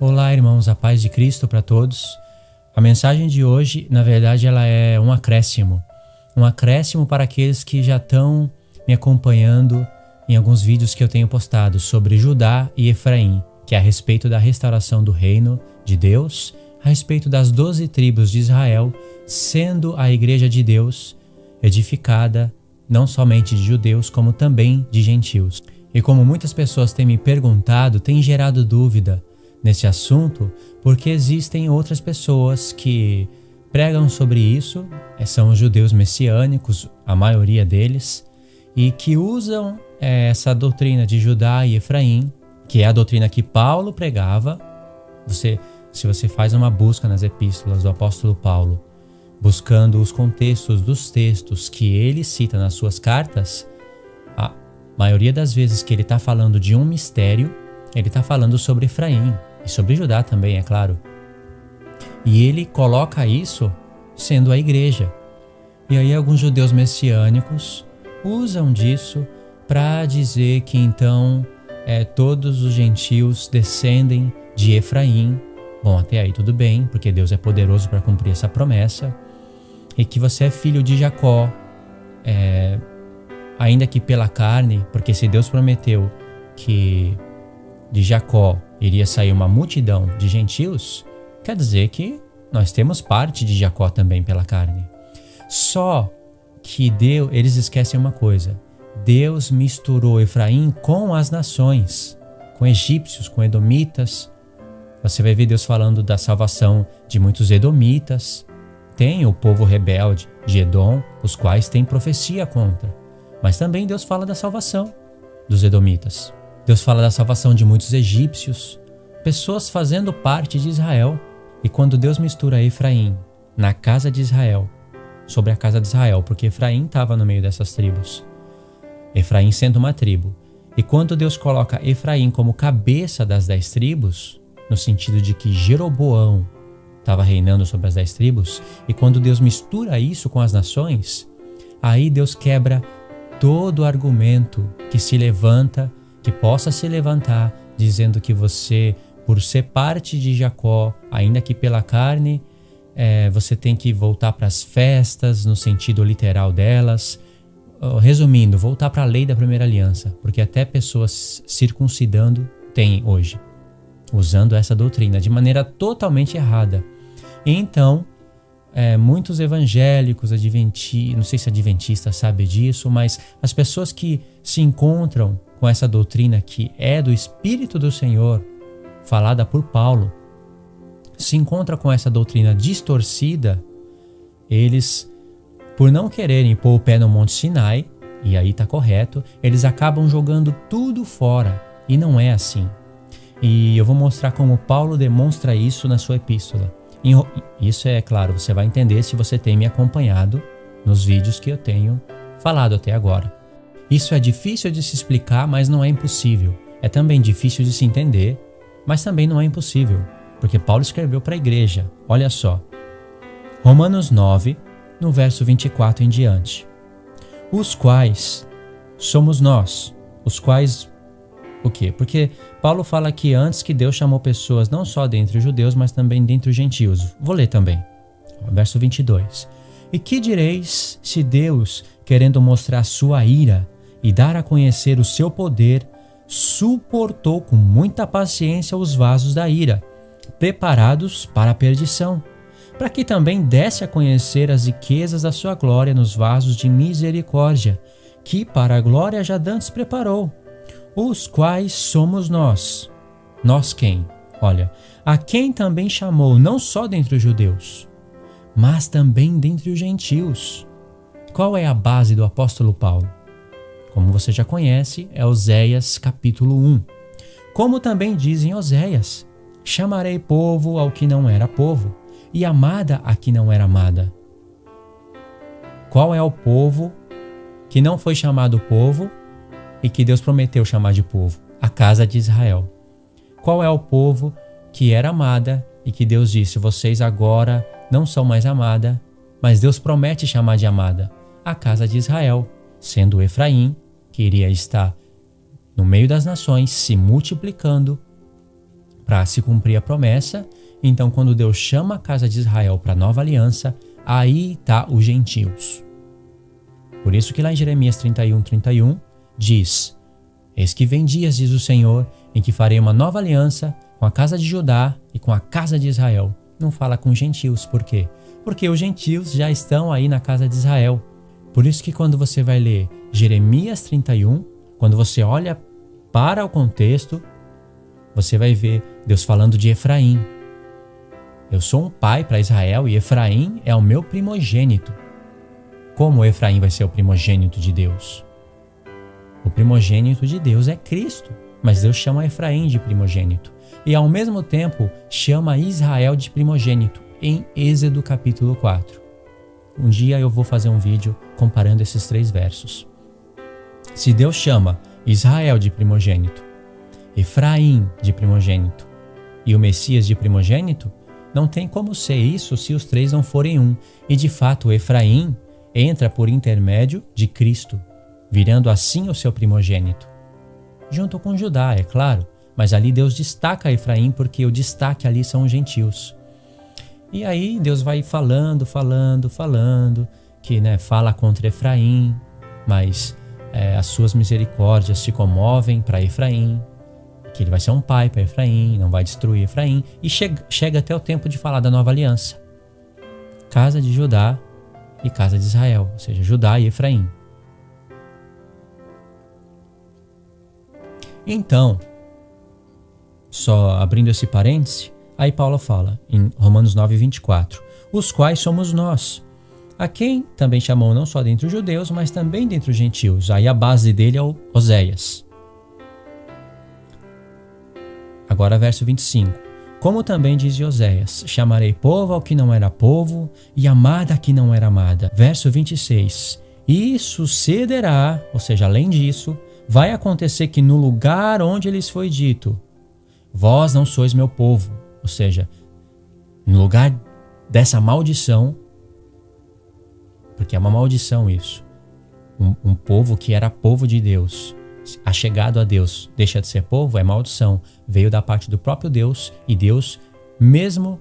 Olá, irmãos, a paz de Cristo para todos. A mensagem de hoje, na verdade, ela é um acréscimo para aqueles que já estão me acompanhando em alguns vídeos que eu tenho postado sobre Judá e Efraim, que é a respeito da restauração do reino de Deus, a respeito das 12 tribos de Israel, sendo a igreja de Deus edificada não somente de judeus, como também de gentios. E como muitas pessoas têm me perguntado, tem gerado dúvida nesse assunto, porque existem outras pessoas que pregam sobre isso, são os judeus messiânicos, a maioria deles, e que usam essa doutrina de Judá e Efraim, que é a doutrina que Paulo pregava. Se você faz uma busca nas epístolas do apóstolo Paulo, buscando os contextos dos textos que ele cita nas suas cartas, a maioria das vezes que ele está falando de um mistério, ele está falando sobre Efraim e sobre Judá também, é claro. E ele coloca isso sendo a igreja. E aí alguns judeus messiânicos usam disso para dizer que então todos os gentios descendem de Efraim. Bom, até aí tudo bem, porque Deus é poderoso para cumprir essa promessa. E que você é filho de Jacó, ainda que pela carne, porque se Deus prometeu que de Jacó iria sair uma multidão de gentios, quer dizer que nós temos parte de Jacó também pela carne. Só que eles esquecem uma coisa: Deus misturou Efraim com as nações, com egípcios, com edomitas. Você vai ver Deus falando da salvação de muitos edomitas. Tem o povo rebelde de Edom, os quais têm profecia contra. Mas também Deus fala da salvação dos edomitas. Deus fala da salvação de muitos egípcios, pessoas fazendo parte de Israel. E quando Deus mistura Efraim na casa de Israel, sobre a casa de Israel, porque Efraim estava no meio dessas tribos, Efraim sendo uma tribo, e quando Deus coloca Efraim como cabeça das 10 tribos, no sentido de que Jeroboão estava reinando sobre as 10 tribos, e quando Deus mistura isso com as nações, aí Deus quebra todo o argumento que se levanta, que possa se levantar, dizendo que você, por ser parte de Jacó, ainda que pela carne, você tem que voltar para as festas, no sentido literal delas. Resumindo, voltar para a lei da primeira aliança, porque até pessoas circuncidando tem hoje, usando essa doutrina de maneira totalmente errada. E então, muitos evangélicos, não sei se adventistas sabem disso, mas as pessoas que se encontram com essa doutrina que é do Espírito do Senhor, falada por Paulo, se encontram com essa doutrina distorcida, eles, por não quererem pôr o pé no Monte Sinai, e aí está correto, eles acabam jogando tudo fora, e não é assim. E eu vou mostrar como Paulo demonstra isso na sua epístola. Isso é claro, você vai entender se você tem me acompanhado nos vídeos que eu tenho falado até agora. Isso é difícil de se explicar, mas não é impossível. É também difícil de se entender, mas também não é impossível, porque Paulo escreveu para a igreja. Olha só, Romanos 9, no verso 24 em diante. Os quais somos nós, os quais... O quê? Porque Paulo fala que antes que Deus chamou pessoas não só dentre os judeus, mas também dentre os gentios. Vou ler também. Verso 22. E que direis se Deus, querendo mostrar sua ira e dar a conhecer o seu poder, suportou com muita paciência os vasos da ira, preparados para a perdição, para que também desse a conhecer as riquezas da sua glória nos vasos de misericórdia, que para a glória já dantes preparou, os quais somos nós. Nós quem? Olha, a quem também chamou não só dentre os judeus, mas também dentre os gentios. Qual é a base do apóstolo Paulo? Como você já conhece, é Oséias capítulo 1. Como também diz em Oséias: chamarei povo ao que não era povo, e amada a que não era amada. Qual é o povo que não foi chamado povo e que Deus prometeu chamar de povo? A casa de Israel. Qual é o povo que era amada e que Deus disse: vocês agora não são mais amada, mas Deus promete chamar de amada? A casa de Israel, sendo Efraim, que iria estar no meio das nações, se multiplicando para se cumprir a promessa. Então, quando Deus chama a casa de Israel para a nova aliança, aí está os gentios. Por isso que lá em Jeremias 31 diz: eis que vem dias, diz o Senhor, em que farei uma nova aliança com a casa de Judá e com a casa de Israel. Não fala com gentios, por quê? Porque os gentios já estão aí na casa de Israel. Por isso que quando você vai ler Jeremias 31, quando você olha para o contexto, você vai ver Deus falando de Efraim. Eu sou um pai para Israel e Efraim é o meu primogênito. Como Efraim vai ser o primogênito de Deus? O primogênito de Deus é Cristo, mas Deus chama Efraim de primogênito. E ao mesmo tempo chama Israel de primogênito, em Êxodo capítulo 4. Um dia eu vou fazer um vídeo comparando esses 3 versos. Se Deus chama Israel de primogênito, Efraim de primogênito e o Messias de primogênito, não tem como ser isso se os 3 não forem um. E de fato Efraim entra por intermédio de Cristo, virando assim o seu primogênito. Junto com Judá, é claro, mas ali Deus destaca Efraim porque o destaque ali são os gentios. E aí Deus vai falando, que fala contra Efraim, mas as suas misericórdias se comovem para Efraim, que ele vai ser um pai para Efraim, não vai destruir Efraim, e chega até o tempo de falar da nova aliança. Casa de Judá e casa de Israel, ou seja, Judá e Efraim. Então, só abrindo esse parêntese, aí Paulo fala em Romanos 9:24, os quais somos nós, a quem também chamou não só dentre os judeus, mas também dentre os gentios. Aí a base dele é o Oséias. Agora verso 25. Como também diz Oséias, chamarei povo ao que não era povo, e amada a que não era amada. Verso 26. E sucederá, ou seja, além disso, vai acontecer que no lugar onde lhes foi dito, vós não sois meu povo, ou seja, no lugar dessa maldição, porque é uma maldição isso, um povo que era povo de Deus, achegado a Deus, deixa de ser povo, é maldição, veio da parte do próprio Deus, e Deus mesmo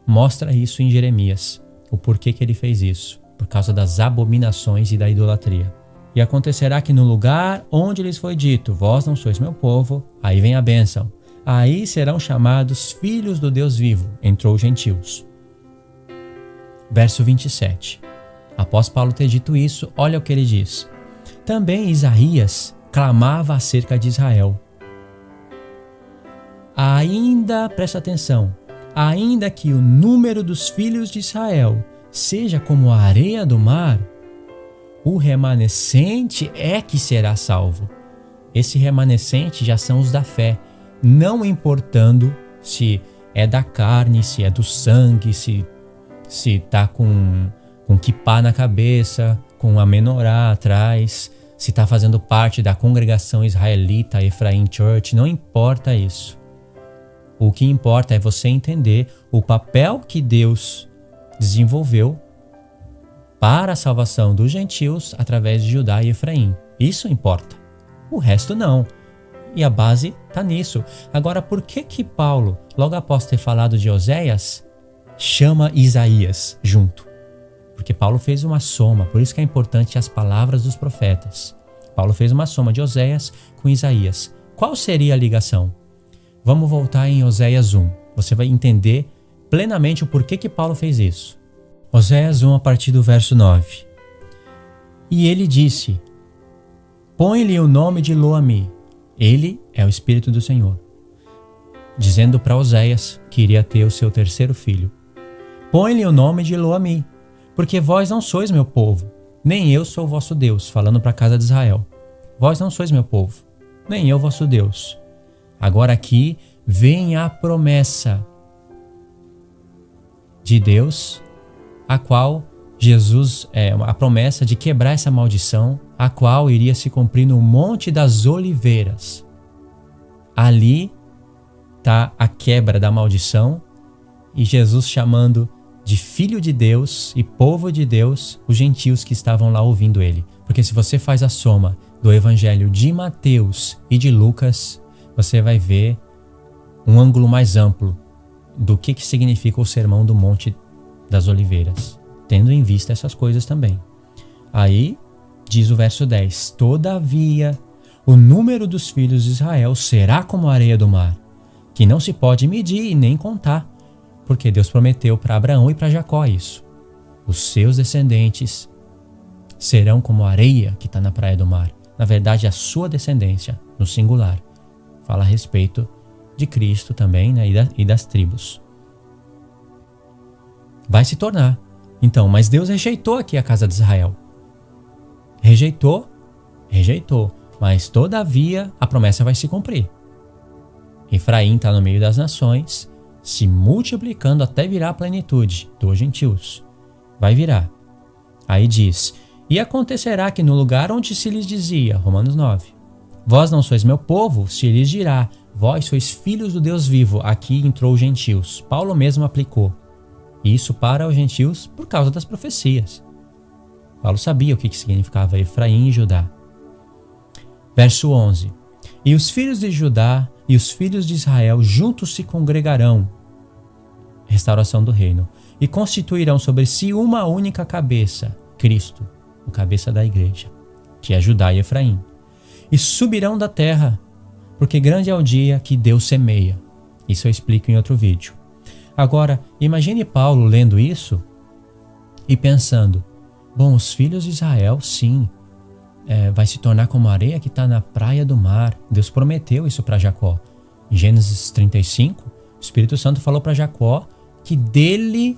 mostra isso em Jeremias, o porquê que ele fez isso, por causa das abominações e da idolatria. E acontecerá que no lugar onde lhes foi dito, vós não sois meu povo, aí vem a bênção, aí serão chamados filhos do Deus vivo, entre os gentios. Verso 27. Após Paulo ter dito isso, olha o que ele diz. Também Isaías clamava acerca de Israel. Ainda, presta atenção, ainda que o número dos filhos de Israel seja como a areia do mar, o remanescente é que será salvo. Esse remanescente já são os da fé, não importando se é da carne, se é do sangue, se tá com quipá na cabeça, com a menorá atrás, se está fazendo parte da congregação israelita, Ephraim Church, não importa isso. O que importa é você entender o papel que Deus desenvolveu para a salvação dos gentios através de Judá e Efraim. Isso importa. O resto não. E a base está nisso. Agora, por que Paulo, logo após ter falado de Oséias, chama Isaías junto? Porque Paulo fez uma soma, por isso que é importante as palavras dos profetas. Paulo fez uma soma de Oséias com Isaías. Qual seria a ligação? Vamos voltar em Oséias 1. Você vai entender plenamente o porquê que Paulo fez isso. Oséias 1, a partir do verso 9. E ele disse, põe-lhe o nome de Lo-Ami. Ele é o Espírito do Senhor, dizendo para Oséias que iria ter o seu terceiro filho. Põe-lhe o nome de Lo-Ami, porque vós não sois meu povo, nem eu sou o vosso Deus, falando para a casa de Israel. Vós não sois meu povo, nem eu vosso Deus. Agora aqui vem a promessa de Deus, a qual Jesus, a promessa de quebrar essa maldição, a qual iria se cumprir no Monte das Oliveiras. Ali está a quebra da maldição e Jesus chamando de filho de Deus e povo de Deus os gentios que estavam lá ouvindo ele. Porque se você faz a soma do evangelho de Mateus e de Lucas, você vai ver um ângulo mais amplo do que significa o Sermão do Monte das Oliveiras, tendo em vista essas coisas também. Aí diz o verso 10: Todavia, o número dos filhos de Israel será como a areia do mar, que não se pode medir e nem contar, porque Deus prometeu para Abraão e para Jacó isso. Os seus descendentes serão como a areia que está na praia do mar. Na verdade, a sua descendência, no singular, fala a respeito de Cristo também, né, e das tribos. Vai se tornar. Então, mas Deus rejeitou aqui a casa de Israel. Rejeitou, mas todavia a promessa vai se cumprir. Efraim está no meio das nações, se multiplicando até virar a plenitude dos gentios. Vai virar. Aí diz: E acontecerá que no lugar onde se lhes dizia, Romanos 9, vós não sois meu povo, se lhes dirá, vós sois filhos do Deus vivo. Aqui entrou os gentios. Paulo mesmo aplicou isso para os gentios por causa das profecias. Paulo sabia o que significava Efraim e Judá. Verso 11: E os filhos de Judá e os filhos de Israel juntos se congregarão, restauração do reino, e constituirão sobre si uma única cabeça, Cristo, o cabeça da igreja, que é Judá e Efraim. E subirão da terra, porque grande é o dia que Deus semeia. Isso eu explico em outro vídeo. Agora, imagine Paulo lendo isso e pensando: bom, os filhos de Israel, sim, vai se tornar como a areia que está na praia do mar. Deus prometeu isso para Jacó. Em Gênesis 35, o Espírito Santo falou para Jacó que dele,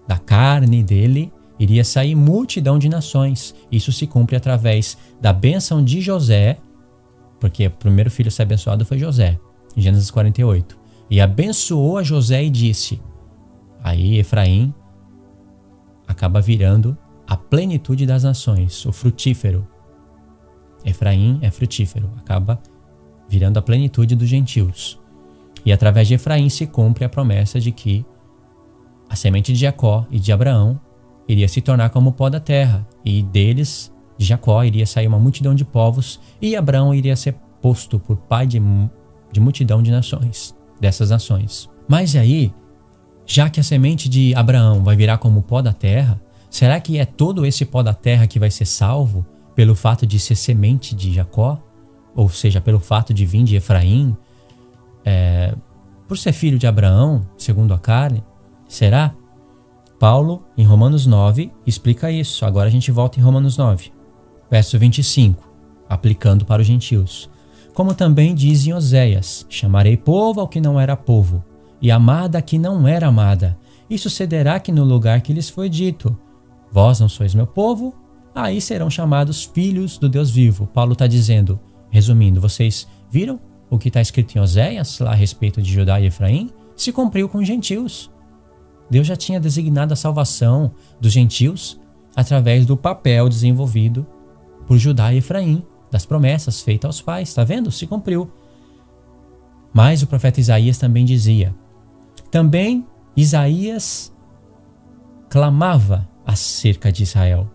da carne dele, iria sair multidão de nações. Isso se cumpre através da bênção de José, porque o primeiro filho a ser abençoado foi José, em Gênesis 48. E abençoou a José e disse. Aí Efraim acaba virando a plenitude das nações, o frutífero. Efraim é frutífero, acaba virando a plenitude dos gentios. E através de Efraim se cumpre a promessa de que a semente de Jacó e de Abraão iria se tornar como o pó da terra, e deles, de Jacó, iria sair uma multidão de povos, e Abraão iria ser posto por pai de multidão de nações, dessas nações. Mas aí, já que a semente de Abraão vai virar como o pó da terra, será que é todo esse pó da terra que vai ser salvo pelo fato de ser semente de Jacó? Ou seja, pelo fato de vir de Efraim? Por ser filho de Abraão, segundo a carne? Será? Paulo, em Romanos 9, explica isso. Agora a gente volta em Romanos 9, verso 25, aplicando para os gentios. Como também diz em Oséias: chamarei povo ao que não era povo, e amada a que não era amada. E sucederá que no lugar que lhes foi dito, vós não sois meu povo, aí serão chamados filhos do Deus vivo. Paulo está dizendo, resumindo, vocês viram o que está escrito em Oséias, lá a respeito de Judá e Efraim? Se cumpriu com os gentios. Deus já tinha designado a salvação dos gentios através do papel desenvolvido por Judá e Efraim, das promessas feitas aos pais. Está vendo? Se cumpriu. Mas o profeta Isaías também dizia. Também Isaías clamava acerca de Israel.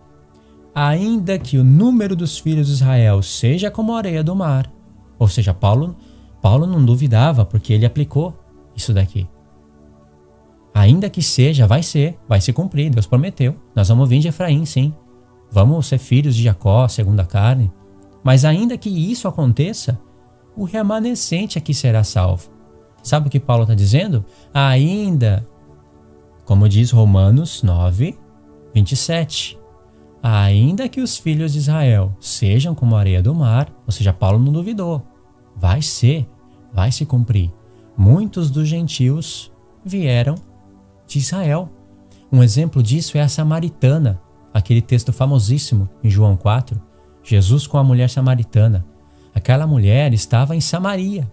Ainda que o número dos filhos de Israel seja como a areia do mar. Ou seja, Paulo não duvidava, porque ele aplicou isso daqui. Ainda que seja, vai se cumprir, Deus prometeu. Nós vamos vir de Efraim, sim. Vamos ser filhos de Jacó, segundo a carne. Mas ainda que isso aconteça, o remanescente aqui será salvo. Sabe o que Paulo está dizendo? Ainda, como diz Romanos 9, 27. Ainda que os filhos de Israel sejam como a areia do mar, ou seja, Paulo não duvidou. Vai se cumprir. Muitos dos gentios vieram de Israel. Um exemplo disso é a samaritana, aquele texto famosíssimo em João 4, Jesus com a mulher samaritana. Aquela mulher estava em Samaria,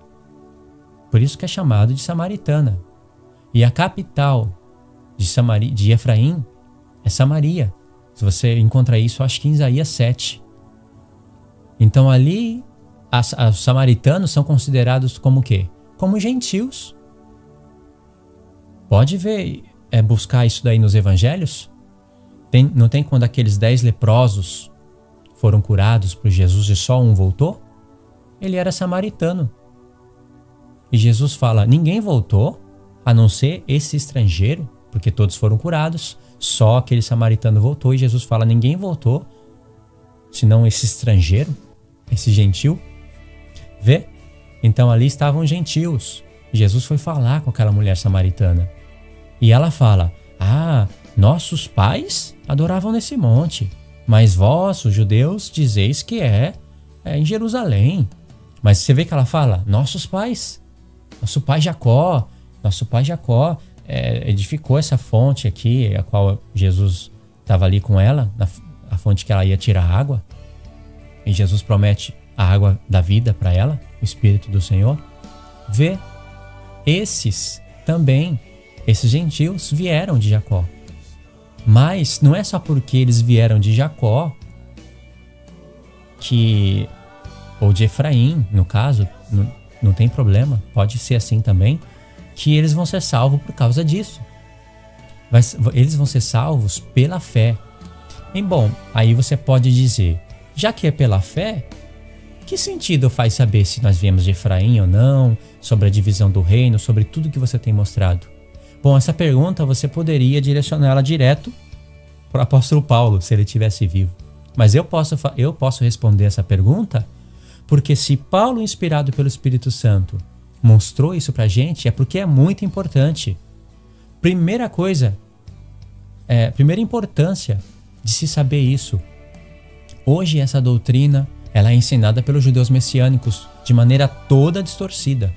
por isso que é chamado de samaritana. E a capital de Efraim é Samaria. Se você encontra isso, acho que em Isaías 7. Então ali, os samaritanos são considerados como o quê? Como gentios. Pode ver, buscar isso daí nos evangelhos. Não tem quando aqueles 10 leprosos foram curados por Jesus e só um voltou? Ele era samaritano. E Jesus fala, ninguém voltou, a não ser esse estrangeiro, porque todos foram curados, só aquele samaritano voltou. E Jesus fala, ninguém voltou, senão esse estrangeiro, esse gentil. Vê? Então ali estavam gentios. Jesus foi falar com aquela mulher samaritana. E ela fala, nossos pais adoravam nesse monte, mas vós, os judeus, dizeis que é em Jerusalém. Mas você vê que ela fala, nossos pais, nosso pai Jacó edificou essa fonte aqui, a qual Jesus estava ali com ela, a fonte que ela ia tirar água. E Jesus promete a água da vida para ela, o Espírito do Senhor. Vê, esses gentios vieram de Jacó. Mas não é só porque eles vieram de Jacó, ou de Efraim, no caso, não tem problema, pode ser assim também, que eles vão ser salvos por causa disso. Eles vão ser salvos pela fé. E bom, aí você pode dizer, já que é pela fé, que sentido faz saber se nós viemos de Efraim ou não, sobre a divisão do reino, sobre tudo que você tem mostrado? Bom, essa pergunta você poderia direcioná-la direto para o apóstolo Paulo, se ele estivesse vivo. Mas eu posso responder essa pergunta, porque se Paulo, inspirado pelo Espírito Santo, mostrou isso pra gente, é porque é muito importante. Primeira importância de se saber isso. Hoje essa doutrina, ela é ensinada pelos judeus messiânicos de maneira toda distorcida.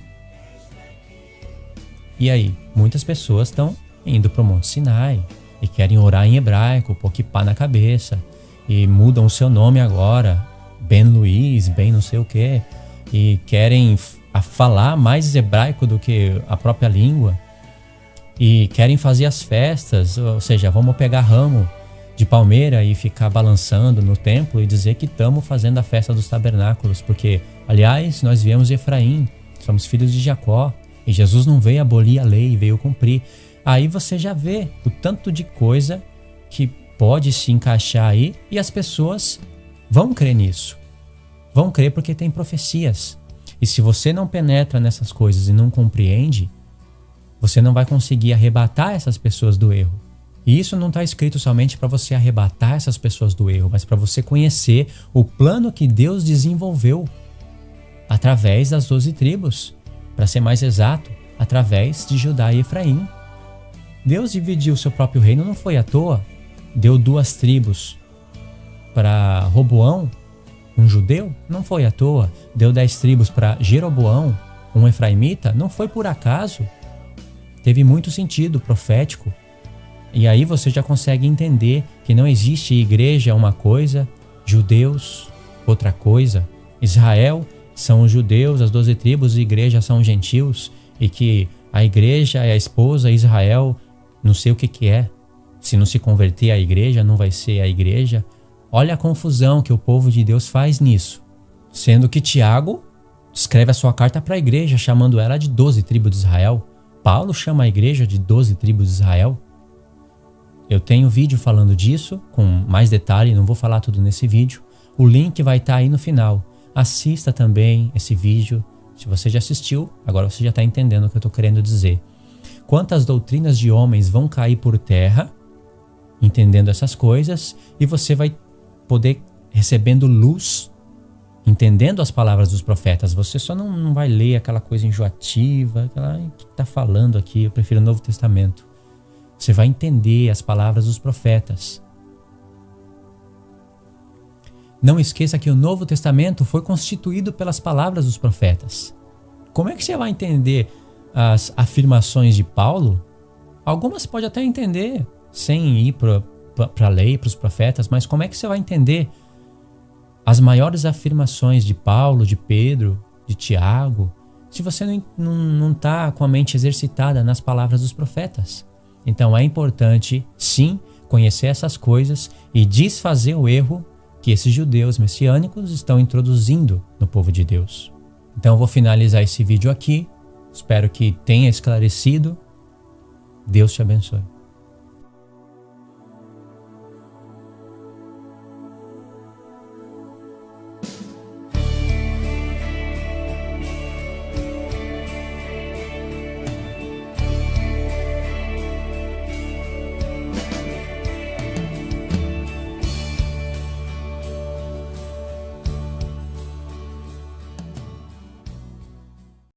E aí, muitas pessoas estão indo para o Monte Sinai e querem orar em hebraico, pôr kippá na cabeça, e mudam o seu nome agora, Ben Luiz, Ben não sei o que, e querem falar mais hebraico do que a própria língua, e querem fazer as festas, ou seja, vamos pegar ramo de palmeira e ficar balançando no templo e dizer que estamos fazendo a festa dos tabernáculos, porque, aliás, nós viemos de Efraim, somos filhos de Jacó, e Jesus não veio abolir a lei, veio cumprir. Aí você já vê o tanto de coisa que pode se encaixar aí, e as pessoas vão crer nisso. Vão crer porque tem profecias. E se você não penetra nessas coisas e não compreende, você não vai conseguir arrebatar essas pessoas do erro. E isso não está escrito somente para você arrebatar essas pessoas do erro, mas para você conhecer o plano que Deus desenvolveu através das 12 tribos. Para ser mais exato, através de Judá e Efraim. Deus dividiu o seu próprio reino, não foi à toa. Deu 2 tribos para Roboão, um judeu, não foi à toa. Deu 10 tribos para Jeroboão, um efraimita, não foi por acaso. Teve muito sentido profético. E aí você já consegue entender que não existe igreja uma coisa, judeus outra coisa. Israel são os judeus, as 12 tribos, e igreja são os gentios, e que a igreja é a esposa, Israel não sei o que é. Se não se converter à igreja, não vai ser a igreja. Olha a confusão que o povo de Deus faz nisso. Sendo que Tiago escreve a sua carta para a igreja, chamando ela de 12 tribos de Israel. Paulo chama a igreja de 12 tribos de Israel. Eu tenho vídeo falando disso, com mais detalhe, não vou falar tudo nesse vídeo. O link vai estar aí no final. Assista também esse vídeo. Se você já assistiu, agora você já está entendendo o que eu estou querendo dizer. Quantas doutrinas de homens vão cair por terra, entendendo essas coisas, e você vai poder, recebendo luz, entendendo as palavras dos profetas. Você só não vai ler aquela coisa enjoativa, aquela que está falando aqui, eu prefiro o Novo Testamento. Você vai entender as palavras dos profetas. Não esqueça que o Novo Testamento foi constituído pelas palavras dos profetas. Como é que você vai entender as afirmações de Paulo? Algumas você pode até entender sem ir para a lei, para os profetas, mas como é que você vai entender as maiores afirmações de Paulo, de Pedro, de Tiago, se você não está com a mente exercitada nas palavras dos profetas? Então é importante, sim, conhecer essas coisas e desfazer o erro que esses judeus messiânicos estão introduzindo no povo de Deus. Então eu vou finalizar esse vídeo aqui. Espero que tenha esclarecido. Deus te abençoe.